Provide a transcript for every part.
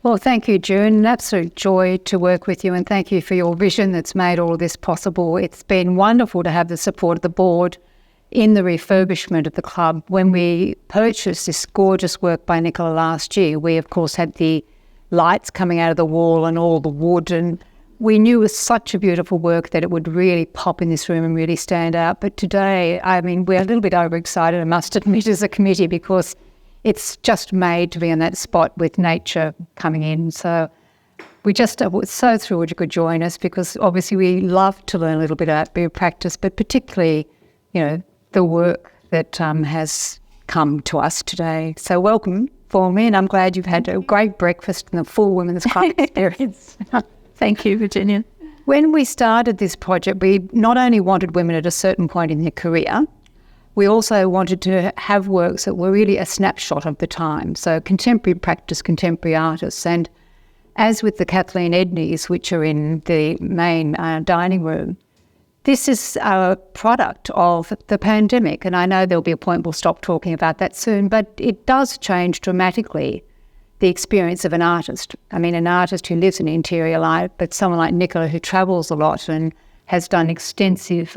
Well, thank you, June. An absolute joy to work with you, and thank you for your vision that's made all of this possible. It's been wonderful to have the support of the board in the refurbishment of the club. When we purchased this gorgeous work by Nicola last year, we of course had the lights coming out of the wall and all the wood, and we knew it was such a beautiful work that it would really pop in this room and really stand out. But today, I mean, we're a little bit overexcited, I must admit, as a committee, because it's just made to be in that spot with nature coming in. So we just were so thrilled you could join us, because obviously we love to learn a little bit about beer practice, but particularly, you know, the work that has come to us today. So welcome for me, and I'm glad you've had a great breakfast and a full women's club experience. Thank you, Virginia. When we started this project, we not only wanted women at a certain point in their career, we also wanted to have works that were really a snapshot of the time. So contemporary practice, contemporary artists. And as with the Kathleen Edneys, which are in the main dining room, this is a product of the pandemic. And I know there'll be a point we'll stop talking about that soon, but it does change dramatically the experience of an artist. I mean, an artist who lives an interior life, but someone like Nicola who travels a lot and has done extensive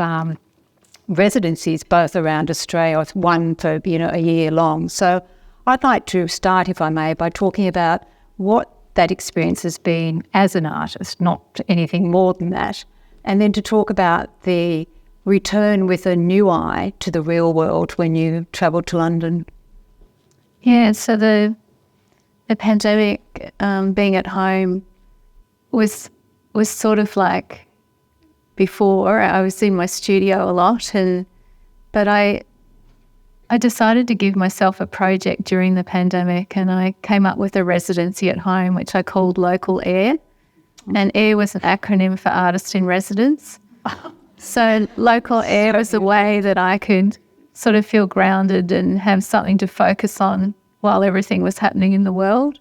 residencies both around Australia, one for, you know, a year long. So I'd like to start, if I may, by talking about what that experience has been as an artist, not anything more than that, and then to talk about the return with a new eye to the real world when you travelled to London. Yeah, so the pandemic, being at home was sort of like, before I was in my studio a lot, but I decided to give myself a project during the pandemic, and I came up with a residency at home which I called Local Air, and AIR was an acronym for Artist in Residence. So Local Air was a way that I could sort of feel grounded and have something to focus on while everything was happening in the world.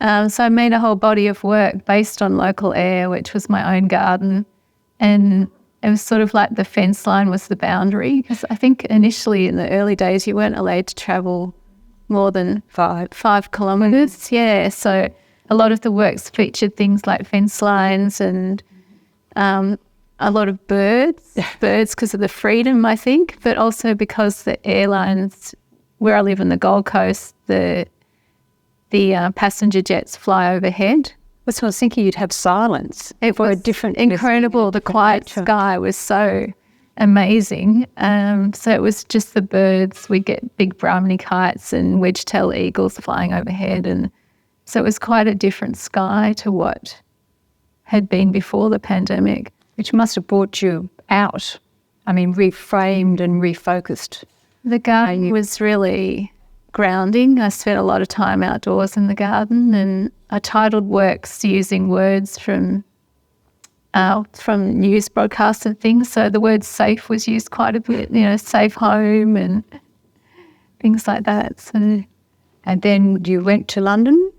So I made a whole body of work based on Local Air, which was my own garden. And it was sort of like the fence line was the boundary, because I think initially in the early days you weren't allowed to travel more than five kilometres. Yeah, so a lot of the works featured things like fence lines and a lot of birds because of the freedom, I think, but also because the airlines, where I live in the Gold Coast, the passenger jets fly overhead. So I was thinking you'd have silence. It was incredible. The quiet sky was so amazing. So it was just the birds. We get big Brahminy kites and wedge-tailed eagles flying overhead. And so it was quite a different sky to what had been before the pandemic. Which must have brought you out. I mean, reframed and refocused. The garden was really grounding. I spent a lot of time outdoors in the garden, and I titled works using words from news broadcasts and things. So the word safe was used quite a bit, you know, safe home and things like that. So, and then you went to London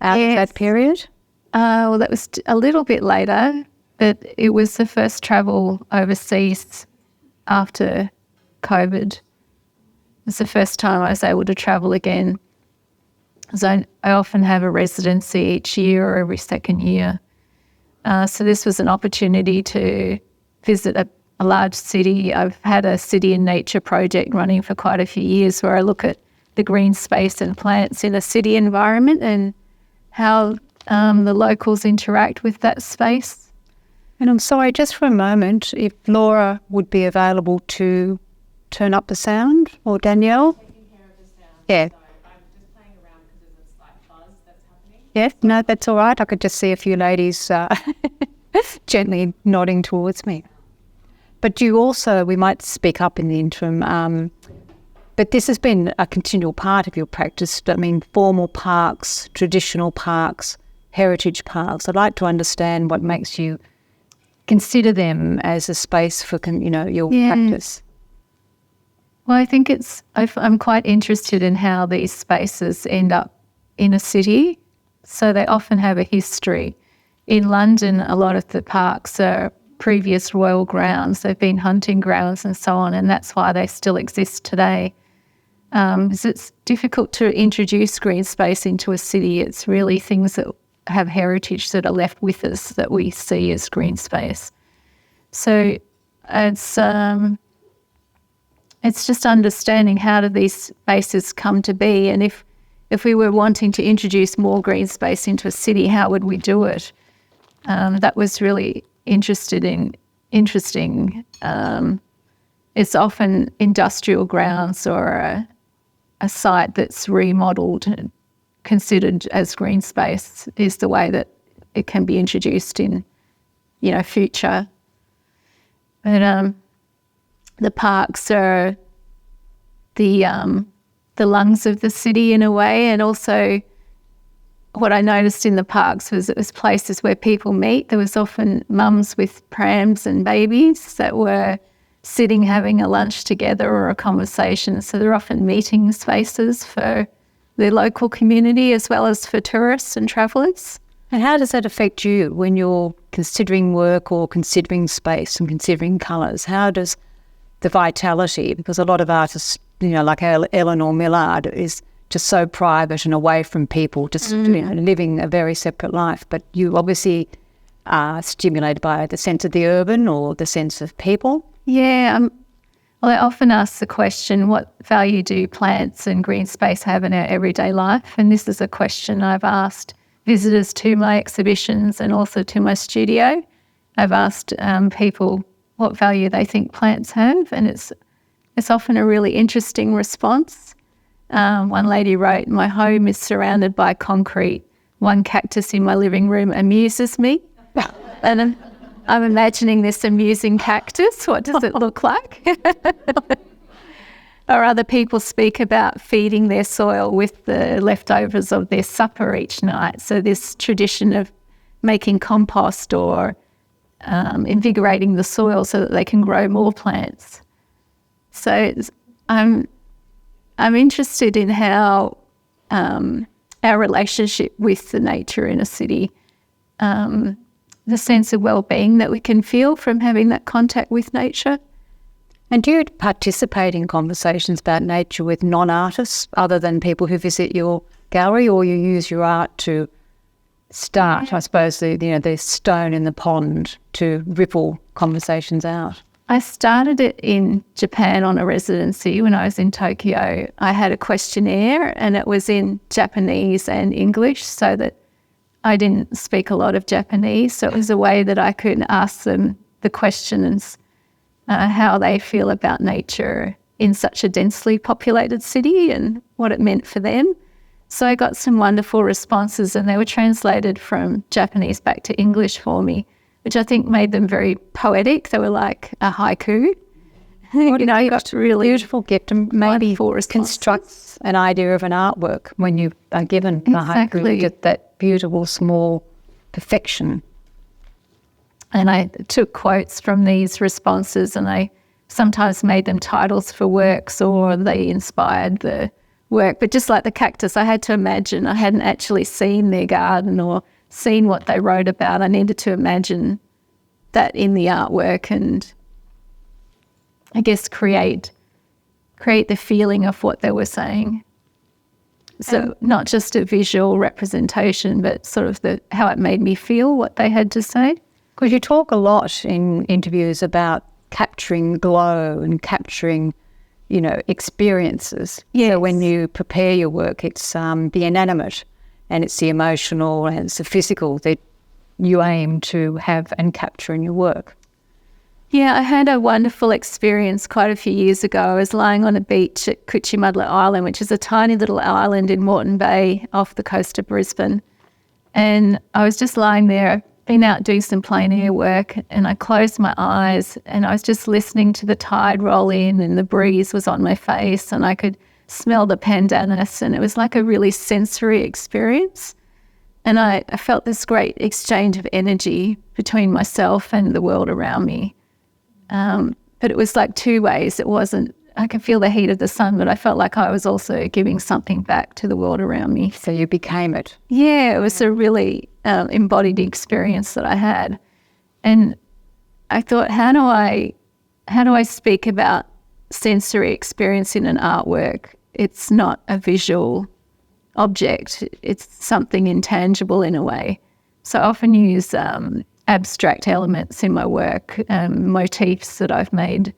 after that period? Well, that was a little bit later, but it was the first travel overseas after COVID. It was the first time I was able to travel again. So I often have a residency each year or every second year. So this was an opportunity to visit a large city. I've had a city and nature project running for quite a few years where I look at the green space and plants in a city environment and how the locals interact with that space. And I'm sorry, just for a moment, if Laura would be available to turn up the sound, or Danielle? Taking care of the sound. Yeah. So I'm just playing around because there's a slight buzz that's happening. Yeah, no, that's all right. I could just see a few ladies gently nodding towards me. But you also, we might speak up in the interim, but this has been a continual part of your practice. I mean, formal parks, traditional parks, heritage parks. I'd like to understand what makes you consider them as a space for, your practice. Well, I think I'm quite interested in how these spaces end up in a city. So they often have a history. In London, a lot of the parks are previous royal grounds. They've been hunting grounds and so on, and that's why they still exist today. 'cause it's difficult to introduce green space into a city. It's really things that have heritage that are left with us that we see as green space. So it's just understanding how do these spaces come to be, and if we were wanting to introduce more green space into a city, how would we do it? That was really interesting. It's often industrial grounds or a site that's remodelled and considered as green space is the way that it can be introduced in, future. But the parks are the lungs of the city in a way, and also what I noticed in the parks was it was places where people meet. There was often mums with prams and babies that were sitting having a lunch together or a conversation. So they're often meeting spaces for the local community as well as for tourists and travellers. And how does that affect you when you're considering work or considering space and considering colours? How does the vitality, because a lot of artists, like Eleanor Millard, is just so private and away from people, just living a very separate life. But you obviously are stimulated by the sense of the urban or the sense of people. Yeah, well, I often ask the question, what value do plants and green space have in our everyday life? And this is a question I've asked visitors to my exhibitions and also to my studio. I've asked people what value they think plants have, and it's often a really interesting response. One lady wrote, "My home is surrounded by concrete. One cactus in my living room amuses me." And I'm imagining this amusing cactus. What does it look like? Or other people speak about feeding their soil with the leftovers of their supper each night. So this tradition of making compost or invigorating the soil so that they can grow more plants. So I'm interested in how our relationship with the nature in a city, the sense of well-being that we can feel from having that contact with nature. And do you participate in conversations about nature with non-artists other than people who visit your gallery, or you use your art to start, I suppose, the stone in the pond to ripple conversations out? I started it in Japan on a residency when I was in Tokyo. I had a questionnaire and it was in Japanese and English, so that I didn't speak a lot of Japanese. So it was a way that I could ask them the questions, how they feel about nature in such a densely populated city and what it meant for them. So I got some wonderful responses, and they were translated from Japanese back to English for me, which I think made them very poetic. They were like a haiku. You got really beautiful gift, and maybe constructs an idea of an artwork when you are given the haiku, get that beautiful small perfection. And I took quotes from these responses, and I sometimes made them titles for works, or they inspired the work. But just like the cactus, I had to imagine. I hadn't actually seen their garden or seen what they wrote about. I needed to imagine that in the artwork and I guess create the feeling of what they were saying. So not just a visual representation, but sort of how it made me feel, what they had to say. Because you talk a lot in interviews about capturing glow and capturing, experiences. Yes. So when you prepare your work, it's the inanimate and it's the emotional and it's the physical that you aim to have and capture in your work. Yeah, I had a wonderful experience quite a few years ago. I was lying on a beach at Cuchimudla Island, which is a tiny little island in Moreton Bay off the coast of Brisbane. And I was just lying there, been out doing some plein air work, and I closed my eyes and I was just listening to the tide roll in, and the breeze was on my face and I could smell the pandanus, and it was like a really sensory experience. And I felt this great exchange of energy between myself and the world around me. But it was like two ways. It wasn't, I could feel the heat of the sun, but I felt like I was also giving something back to the world around me. So you became it. Yeah, it was a really embodied experience that I had. And I thought, how do I speak about sensory experience in an artwork it's not a visual object. It's something intangible in a way. So I often use abstract elements in my work, motifs that I've made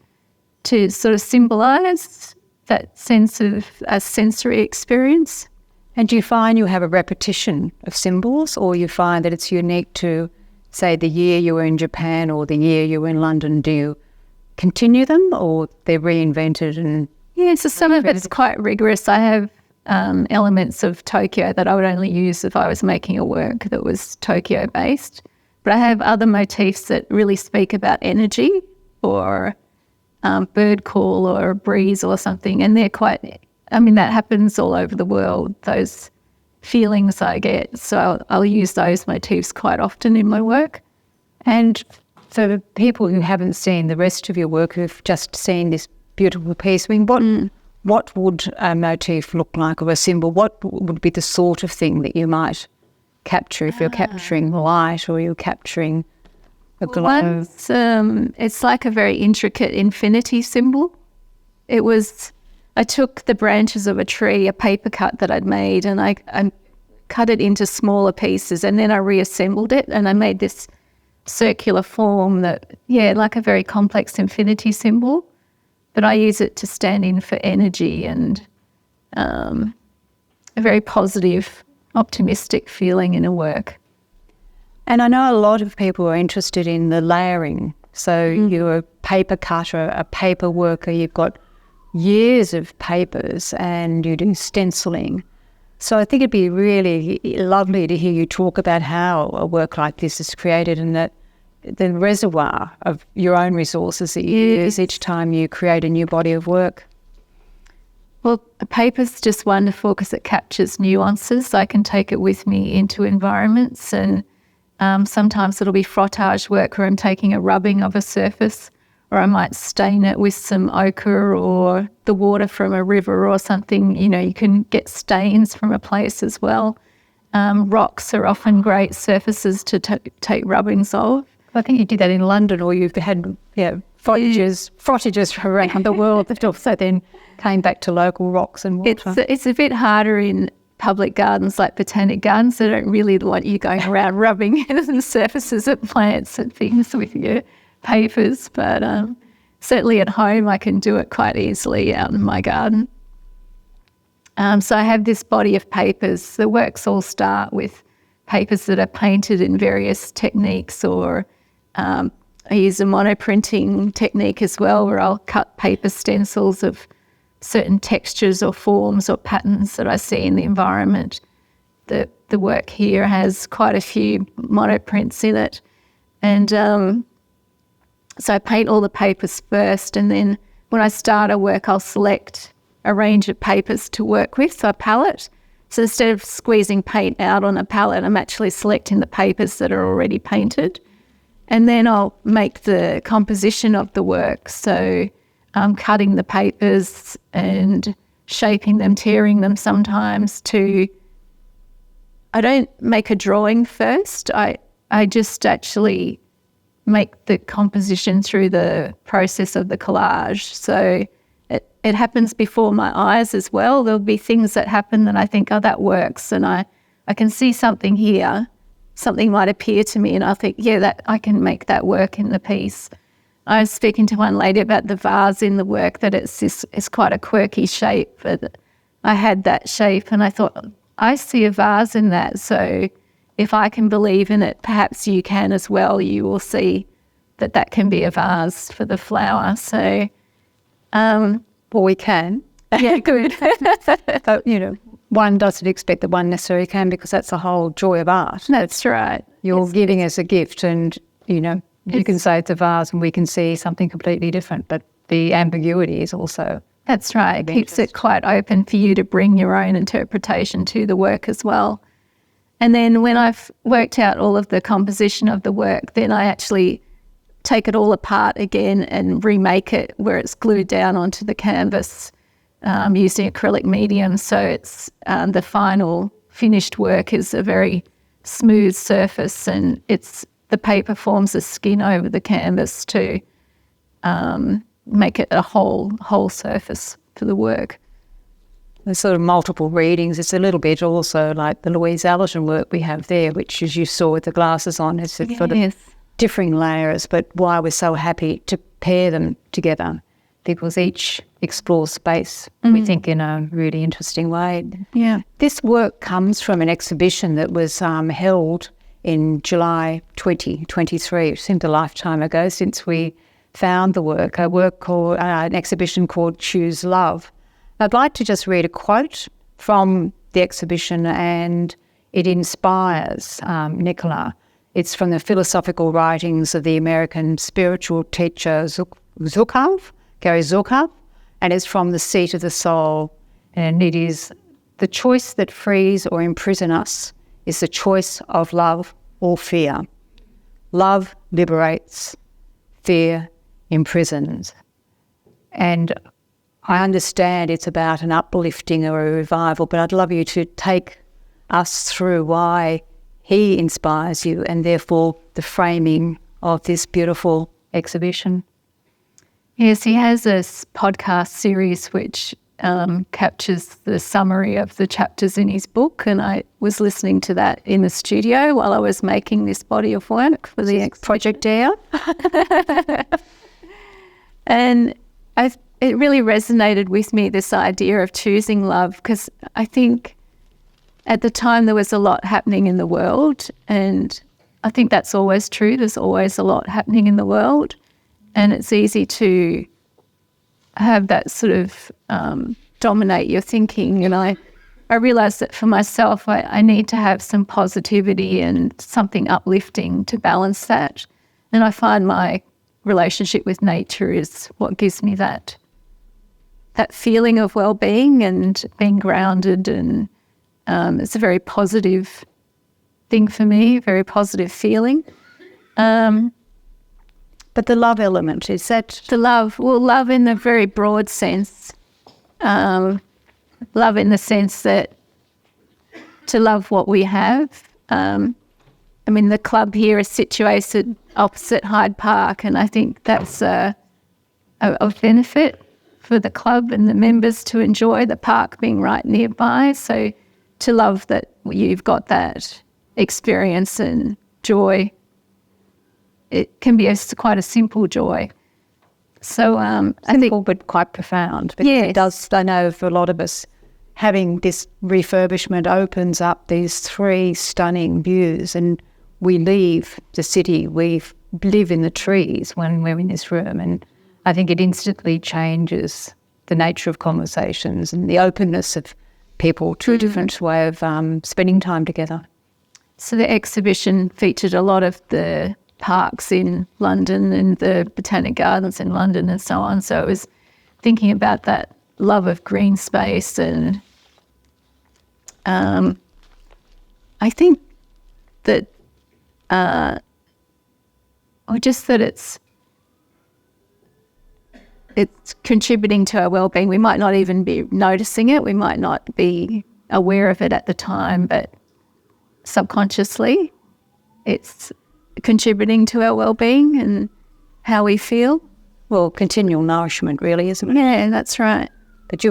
to sort of symbolise that sense of a sensory experience. And do you find you have a repetition of symbols, or you find that it's unique to, say, the year you were in Japan or the year you were in London? Do you continue them, or they're reinvented? And yeah, so some of it's quite rigorous. I have elements of Tokyo that I would only use if I was making a work that was Tokyo-based. But I have other motifs that really speak about energy or bird call or a breeze or something, and they're quite, I mean, that happens all over the world, those feelings I get. So I'll use those motifs quite often in my work. And for the people who haven't seen the rest of your work, who've just seen this beautiful piece, I mean, what would a motif look like, or a symbol? What would be the sort of thing that you might capture if you're capturing light or you're capturing a glow? It's like a very intricate infinity symbol. I took the branches of a tree, a paper cut that I'd made, and I cut it into smaller pieces, and then I reassembled it, and I made this circular form that, like a very complex infinity symbol. But I use it to stand in for energy and a very positive, optimistic feeling in a work. And I know a lot of people are interested in the layering. So you're a paper cutter, a paper worker, you've got years of papers and you do stenciling. So I think it'd be really lovely to hear you talk about how a work like this is created, and that the reservoir of your own resources that you use each time you create a new body of work. Well, the paper's just wonderful because it captures nuances. I can take it with me into environments, and sometimes it'll be frottage work where I'm taking a rubbing of a surface, or I might stain it with some ochre or the water from a river or something. You know, you can get stains from a place as well. Rocks are often great surfaces to take rubbings of. I think you did that in London, or you've had frottages around the world that also then came back to local rocks and water. It's a bit harder in public gardens like botanic gardens. They don't really want you going around rubbing the surfaces of plants and things with your papers, but certainly at home I can do it quite easily out in my garden. So I have this body of papers. The works all start with papers that are painted in various techniques, or I use a monoprinting technique as well, where I'll cut paper stencils of certain textures or forms or patterns that I see in the environment. The work here has quite a few monoprints in it. And so I paint all the papers first, and then when I start a work, I'll select a range of papers to work with, so a palette. So instead of squeezing paint out on a palette, I'm actually selecting the papers that are already painted. And then I'll make the composition of the work. So I'm cutting the papers and shaping them, tearing them sometimes to... I don't make a drawing first. I just actually make the composition through the process of the collage. So it happens before my eyes as well. There'll be things that happen that I think, oh, that works. And I can see something here. Something might appear to me and I think, that I can make that work in the piece. I was speaking to one lady about the vase in the work, that it's quite a quirky shape. But I had that shape and I thought, I see a vase in that. So if I can believe in it, perhaps you can as well. You will see that can be a vase for the flower. So, well, we can. Yeah, good. But, one doesn't expect that one necessarily can, because that's the whole joy of art. That's right. You're giving us a gift, and, you can say it's a vase and we can see something completely different, but the ambiguity is also... That's right. It keeps it quite open for you to bring your own interpretation to the work as well. And then when I've worked out all of the composition of the work, then I actually take it all apart again and remake it where it's glued down onto the canvas using acrylic medium. So it's the final finished work is a very smooth surface, and the paper forms a skin over the canvas to make it a whole surface for the work. There's sort of multiple readings. It's a little bit also like the Louise Allerton work we have there, which, as you saw with the glasses on, it's sort of differing layers, but why we're so happy to pair them together, because each explores space, we think, in a really interesting way. Yeah. This work comes from an exhibition that was held in July 2023. It seemed a lifetime ago since we found the work, an exhibition called Choose Love. I'd like to just read a quote from the exhibition, and it inspires Nicola. It's from the philosophical writings of the American spiritual teacher Gary Zukav, and it's from The Seat of the Soul. And it is, the choice that frees or imprisons us is the choice of love or fear. Love liberates, fear imprisons. And I understand it's about an uplifting or a revival, but I'd love you to take us through why he inspires you and therefore the framing of this beautiful exhibition. Yes, he has this podcast series which captures the summary of the chapters in his book, and I was listening to that in the studio while I was making this body of work for the Project Air. And it really resonated with me, this idea of choosing love, because I think at the time there was a lot happening in the world, and I think that's always true. There's always a lot happening in the world, and it's easy to have that sort of dominate your thinking. And I realised that for myself, I need to have some positivity and something uplifting to balance that. And I find my relationship with nature is what gives me that feeling of well-being and being grounded, and it's a very positive thing for me, very positive feeling. But the love element, is that? The love, well, love in a very broad sense. Love in the sense that to love what we have. I mean, the club here is situated opposite Hyde Park, and I think that's a benefit for the club and the members to enjoy the park being right nearby. So to love that you've got that experience and joy, it can be quite a simple joy. So I think, but quite profound. Because yes. It does, I know for a lot of us, having this refurbishment opens up these three stunning views, and we leave the city, we live in the trees when we're in this room, and I think it instantly changes the nature of conversations and the openness of people to a different way of spending time together. So the exhibition featured a lot of the parks in London and the Botanic Gardens in London and so on. So it was thinking about that love of green space, and I think that or just that it's contributing to our well-being. We might not even be noticing it. We might not be aware of it at the time, but subconsciously it's contributing to our well-being and how we feel. Well, continual nourishment really, isn't it? Yeah, that's right. But you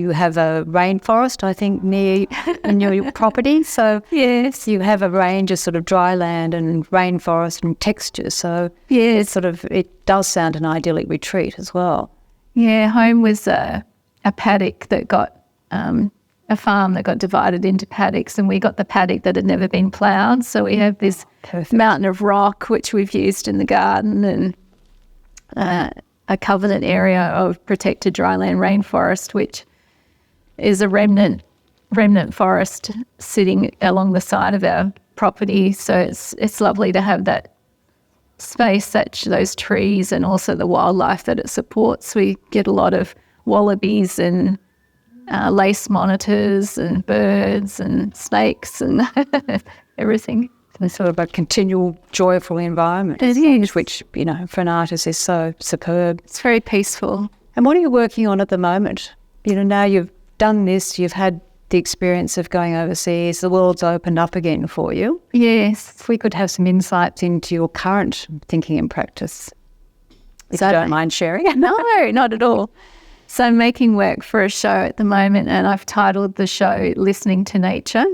have a rainforest, I think, near in your property. So yes, you have a range of sort of dry land and rainforest and texture. So yes, it does sound an idyllic retreat as well. Yeah, home was a paddock that got a farm that got divided into paddocks, and we got the paddock that had never been ploughed. So we have this mountain of rock which we've used in the garden, and a covenant area of protected dryland rainforest, which is a remnant forest sitting along the side of our property. So it's lovely to have that space, those trees, and also the wildlife that it supports. We get a lot of wallabies and lace monitors and birds and snakes and everything. It's sort of a continual joyful environment. It is. Which, for an artist is so superb. It's very peaceful. And what are you working on at the moment? Now you've done this, you've had the experience of going overseas, the world's opened up again for you. Yes. If we could have some insights into your current thinking and practice, if you don't mind sharing. No, not at all. So I'm making work for a show at the moment, and I've titled the show Listening to Nature,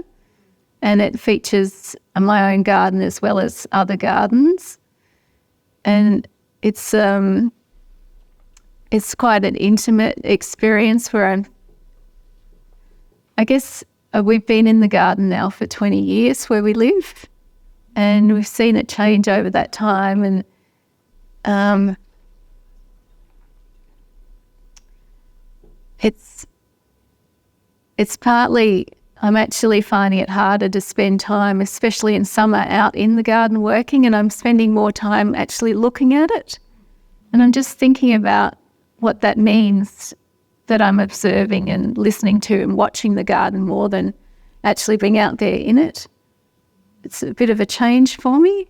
and it features my own garden as well as other gardens. And it's quite an intimate experience where we've been in the garden now for 20 years where we live, and we've seen it change over that time. And it's partly I'm actually finding it harder to spend time, especially in summer, out in the garden working, and I'm spending more time actually looking at it. And I'm just thinking about what that means, that I'm observing and listening to and watching the garden more than actually being out there in it. It's a bit of a change for me.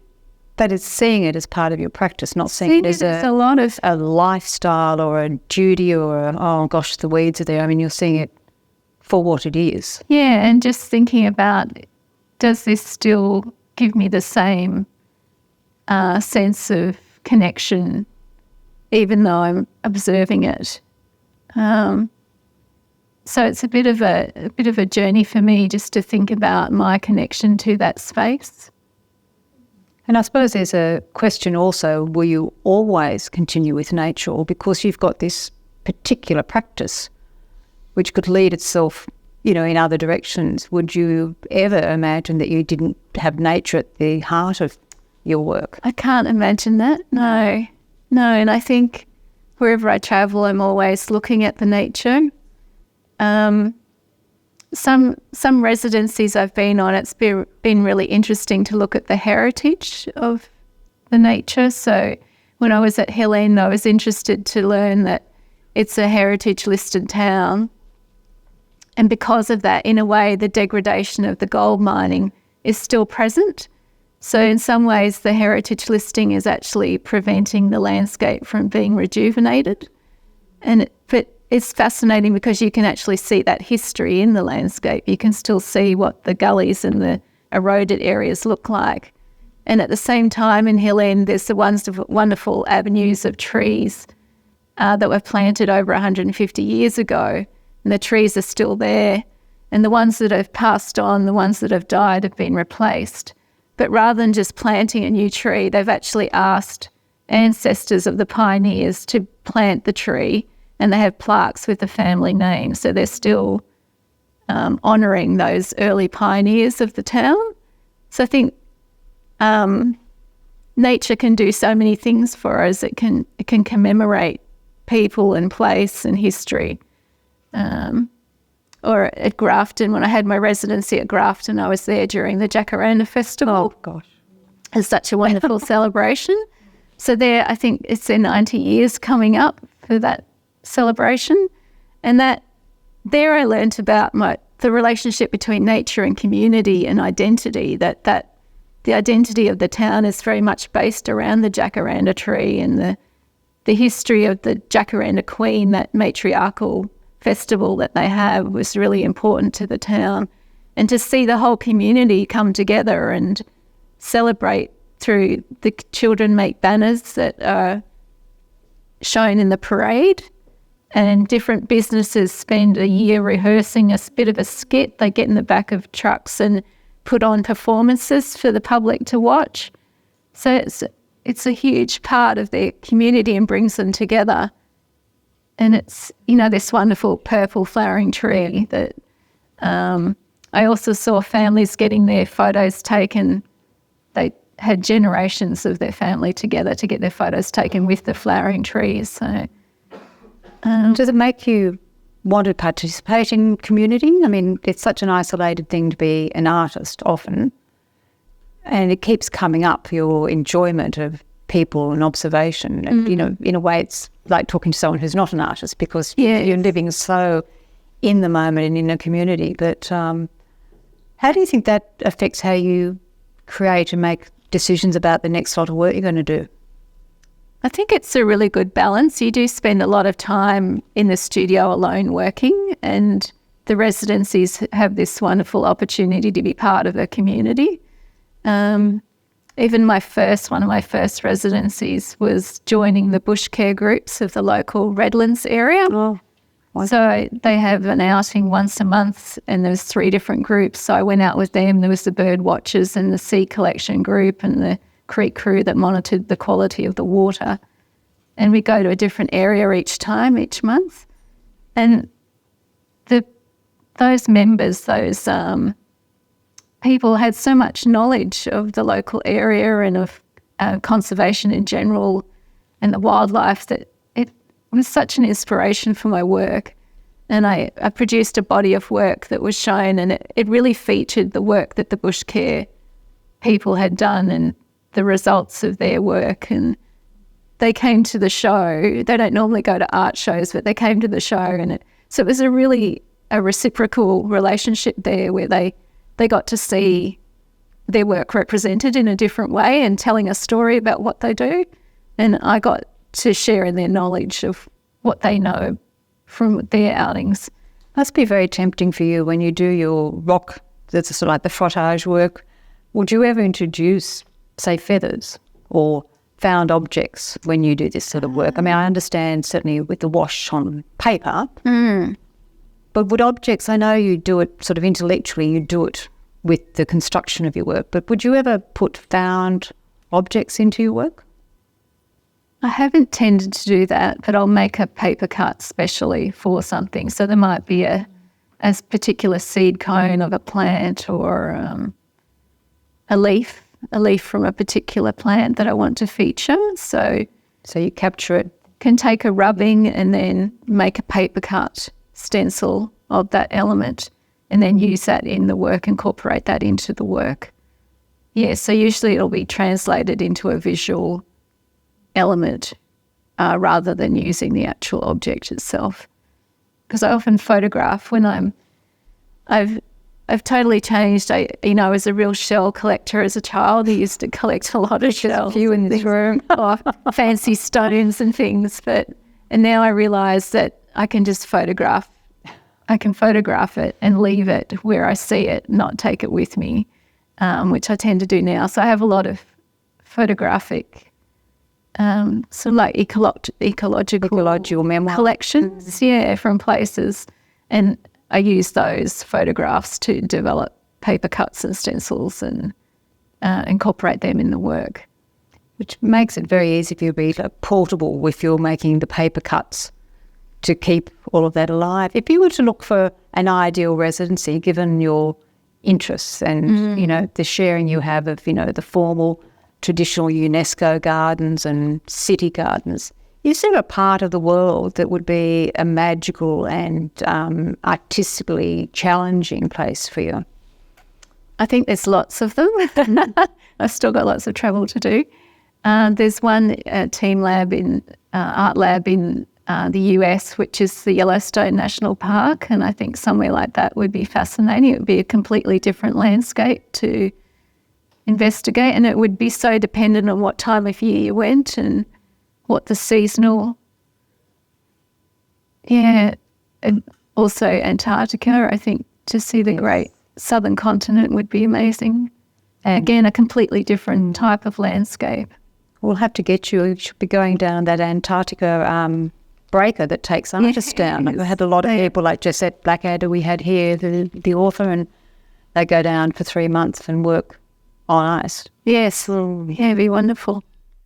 But it's seeing it as part of your practice, not seeing it as a lot of a lifestyle or a duty or oh gosh, the weeds are there. I mean, you're seeing it for what it is. Yeah, and just thinking about, does this still give me the same sense of connection, even though I'm observing it? So it's a bit of a journey for me just to think about my connection to that space. And I suppose there's a question also, will you always continue with nature, or because you've got this particular practice which could lead itself, in other directions, would you ever imagine that you didn't have nature at the heart of your work? I can't imagine that, no. And I think wherever I travel, I'm always looking at the nature. Some residencies I've been on, it's been really interesting to look at the heritage of the nature. So when I was at Hill End, I was interested to learn that it's a heritage listed town. And because of that, in a way, the degradation of the gold mining is still present. So in some ways, the heritage listing is actually preventing the landscape from being rejuvenated. But it's fascinating because you can actually see that history in the landscape. You can still see what the gullies and the eroded areas look like. And at the same time in Hill End, there's the wonderful avenues of trees that were planted over 150 years ago. And the trees are still there. And the ones that have passed on, the ones that have died, have been replaced. But rather than just planting a new tree, they've actually asked ancestors of the pioneers to plant the tree, and they have plaques with the family name. So they're still honouring those early pioneers of the town. So I think nature can do so many things for us. It can commemorate people and place and history. Or at Grafton, when I had my residency at Grafton, I was there during the Jacaranda Festival. Oh, gosh. It's such a wonderful celebration. So there, I think it's their 90 years coming up for that celebration. And there I learnt about the relationship between nature and community and identity, that the identity of the town is very much based around the Jacaranda tree, and the history of the Jacaranda Queen, that matriarchal festival that they have, was really important to the town. And to see the whole community come together and celebrate through the children make banners that are shown in the parade, and different businesses spend a year rehearsing a bit of a skit. They get in the back of trucks and put on performances for the public to watch. So it's a huge part of their community and brings them together. And it's, this wonderful purple flowering tree that I also saw families getting their photos taken. They had generations of their family together to get their photos taken with the flowering trees. So, does it make you want to participate in community? I mean, it's such an isolated thing to be an artist often, and it keeps coming up, your enjoyment of people and observation. And, in a way, it's like talking to someone who's not an artist, because you're living so in the moment and in a community. But how do you think that affects how you create and make decisions about the next lot of work you're going to do? I think it's a really good balance. You do spend a lot of time in the studio alone working, and the residencies have this wonderful opportunity to be part of a community. Even one of my first residencies was joining the bush care groups of the local Redlands area. Oh. So they have an outing once a month, and there's 3 different groups. So I went out with them. There was the bird watchers and the sea collection group and the creek crew that monitored the quality of the water. And we go to a different area each month. And those members, those people had so much knowledge of the local area and of conservation in general and the wildlife that it was such an inspiration for my work. And I produced a body of work that was shown, and it really featured the work that the bush care people had done and the results of their work. And they came to the show. They don't normally go to art shows, but they came to the show. And so it was a really a reciprocal relationship there where they got to see their work represented in a different way and telling a story about what they do. And I got to share in their knowledge of what they know from their outings. Must be very tempting for you when you do your rock, that's sort of like the frottage work. Would you ever introduce, say, feathers or found objects when you do this sort of work? I mean, I understand certainly with the wash on paper, but would objects, I know you do it sort of intellectually, you do it with the construction of your work, but would you ever put found objects into your work? I haven't tended to do that, but I'll make a paper cut specially for something. So there might be a particular seed cone of a plant or a leaf from a particular plant that I want to feature. So you capture it. Can take a rubbing and then make a paper cut stencil of that element and then use that in the work, incorporate that into the work. Yeah, so usually it'll be translated into a visual element rather than using the actual object itself. Because I often photograph when I've totally changed. I was a real shell collector as a child. I used to collect a lot of shells. A few in this room. Fancy stones and things. And now I realise that I can just photograph. I can photograph it and leave it where I see it, not take it with me, which I tend to do now. So I have a lot of photographic sort of like ecological memoir collections, from places. And I use those photographs to develop paper cuts and stencils and incorporate them in the work. Which makes it very easy for you to be portable if you're making the paper cuts to keep all of that alive. If you were to look for an ideal residency, given your interests and, the sharing you have of, the formal traditional UNESCO gardens and city gardens, is there a part of the world that would be a magical and artistically challenging place for you? I think there's lots of them. I've still got lots of travel to do. There's one team lab art lab in the US, which is the Yellowstone National Park, and I think somewhere like that would be fascinating. It would be a completely different landscape to investigate, and it would be so dependent on what time of year you went and what the seasonal... Yeah, and also Antarctica, I think, to see the great southern continent would be amazing. Again, a completely different type of landscape. We'll have to get you. You should be going down that Antarctica breaker that takes artists down. We had a lot of people like Jessette Blackadder we had here, the author, and they go down for 3 months and work on ice. Yes, it'd be wonderful.